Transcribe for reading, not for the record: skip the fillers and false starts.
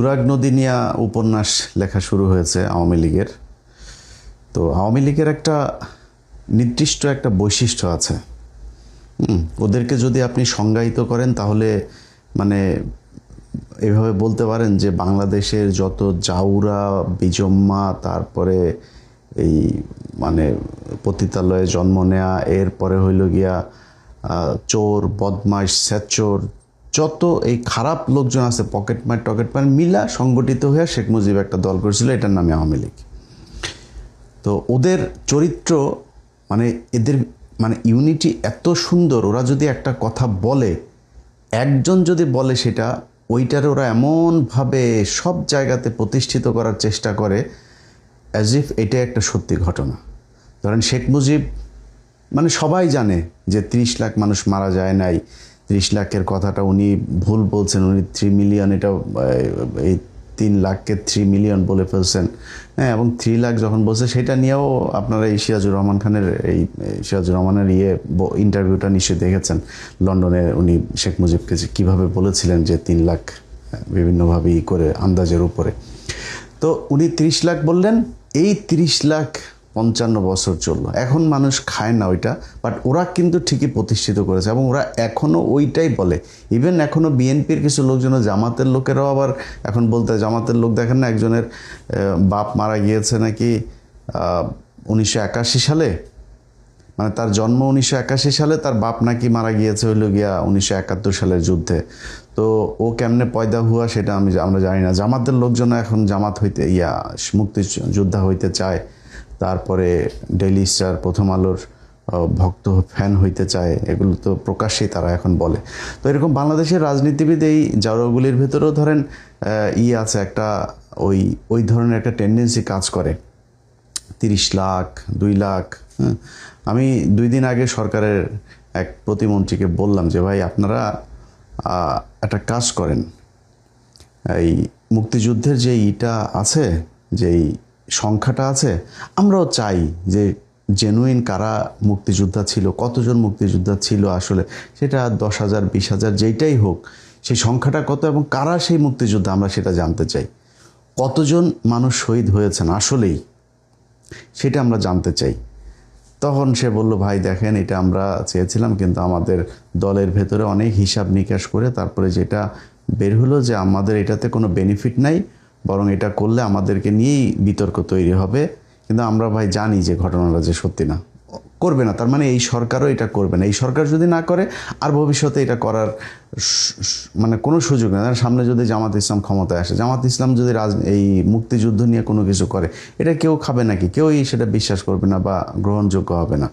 তুরাগ নদী নিয়ে উপন্যাস লেখা শুরু হয়েছে আওয়ামী লীগের। তো আওয়ামী লীগের একটা নির্দিষ্ট একটা বৈশিষ্ট্য আছে। ওদেরকে যদি আপনি সংজ্ঞায়িত করেন তাহলে মানে এভাবে বলতে পারেন যে বাংলাদেশের যত জাউরা বিজম্মা, তারপরে এই মানে পতিতালয়ে জন্ম নেয়া, এরপরে হইল গিয়া চোর বদমাইশ স্যাচোর, যত এই খারাপ লোকজন আছে টকেটমার মিলা সংগঠিত হয়ে শেখ মুজিব একটা দল করেছিল, এটার নামে আওয়ামী লীগ। তো ওদের চরিত্র মানে এদের মানে ইউনিটি এত সুন্দর, ওরা যদি একটা কথা বলে, একজন যদি বলে সেটা ওইটার ওরা এমনভাবে সব জায়গাতে প্রতিষ্ঠিত করার চেষ্টা করে অ্যাজ ইফ এটা একটা সত্যি ঘটনা। ধরেন শেখ মুজিব মানে সবাই জানে যে 30 লাখ মানুষ মারা যায় নাই, 30 লাখের কথাটা উনি ভুল বলছেন, উনি 3 মিলিয়ন, এটা এই 3 লাখকে 3 মিলিয়ন বলে ফেলছেন। হ্যাঁ, এবং 3 লাখ যখন বলছে সেটা নিয়েও আপনারা এই সিরাজুর রহমানের ইন্টারভিউটা নিশ্চয়ই দেখেছেন। লন্ডনে উনি শেখ মুজিবকে কীভাবে বলেছিলেন যে 3 লাখ, বিভিন্নভাবে করে আন্দাজের উপরে। তো উনি 30 লাখ বললেন, এই 30 লাখ 55 বছর চললো, এখন মানুষ খায় না ওইটা, বাট ওরা কিন্তু ঠিকই প্রতিষ্ঠিত করেছে এবং ওরা এখনও ওইটাই বলে। ইভেন এখনও বিএনপির কিছু লোকজন, জামাতের লোকেরাও আবার এখন বলতে, জামাতের লোক দেখেন না, একজনের বাপ মারা গিয়েছে নাকি 1981 সালে, মানে তার জন্ম 1981 সালে, তার বাপ নাকি মারা গিয়েছে হইল গিয়া 1971 সালের যুদ্ধে। তো ও কেমনে পয়দা হুয়া সেটা আমরা জানি না। জামাতের লোকজন এখন জামাত হইতে মুক্তিযোদ্ধা হইতে চায়, তারপরে ডেইলি স্টার, প্রথম আলোর ভক্ত ফ্যান হইতে চায়, এগুলো তো প্রকাশ্যেই তারা এখন বলে। তো এরকম বাংলাদেশের রাজনীতিবিদ এই জাউরাগুলির ভেতরেও ধরেন আছে একটা, ওই ধরনের একটা টেন্ডেন্সি কাজ করে। 30 লাখ 2 লাখ। আমি 2 দিন আগে সরকারের এক প্রতিমন্ত্রীকে বললাম যে ভাই, আপনারা একটা কাজ করেন, এই মুক্তিযুদ্ধের যে আছে, যেই সংখ্যাটা আছে, আমরাও চাই যে জেনুইন কারা মুক্তিযোদ্ধা ছিল, কতজন মুক্তিযোদ্ধা ছিল আসলে, সেটা 10,000 20,000 যেইটাই হোক, সেই সংখ্যাটা কত এবং কারা সেই মুক্তিযোদ্ধা আমরা সেটা জানতে চাই। কতজন মানুষ শহীদ হয়েছেন আসলেই, সেটা আমরা জানতে চাই। তখন সে বলল, ভাই দেখেন, এটা আমরা চেয়েছিলাম, কিন্তু আমাদের দলের ভেতরে অনেক হিসাব নিকাশ করে তারপরে যেটা বের হলো যে আমাদের এটাতে কোনো বেনিফিট নাই, বরং এটা করলে আমাদেরকে নিয়েই বিতর্ক তৈরি হবে। কিন্তু আমরা ভাই জানি যে ঘটনাটা যে সত্যি না, করবে না। তার মানে এই সরকারও এটা করবে না। এই সরকার যদি না করে, আর ভবিষ্যতে এটা করার মানে কোনো সুযোগ নেই। সামনে যদি জামাত ইসলাম ক্ষমতায় আসে, জামাত ইসলাম যদি এই মুক্তিযুদ্ধ নিয়ে কোনো কিছু করে, এটা কেউ খাবে নাকি? কেউই সেটা বিশ্বাস করবে না বা গ্রহণযোগ্য হবে না।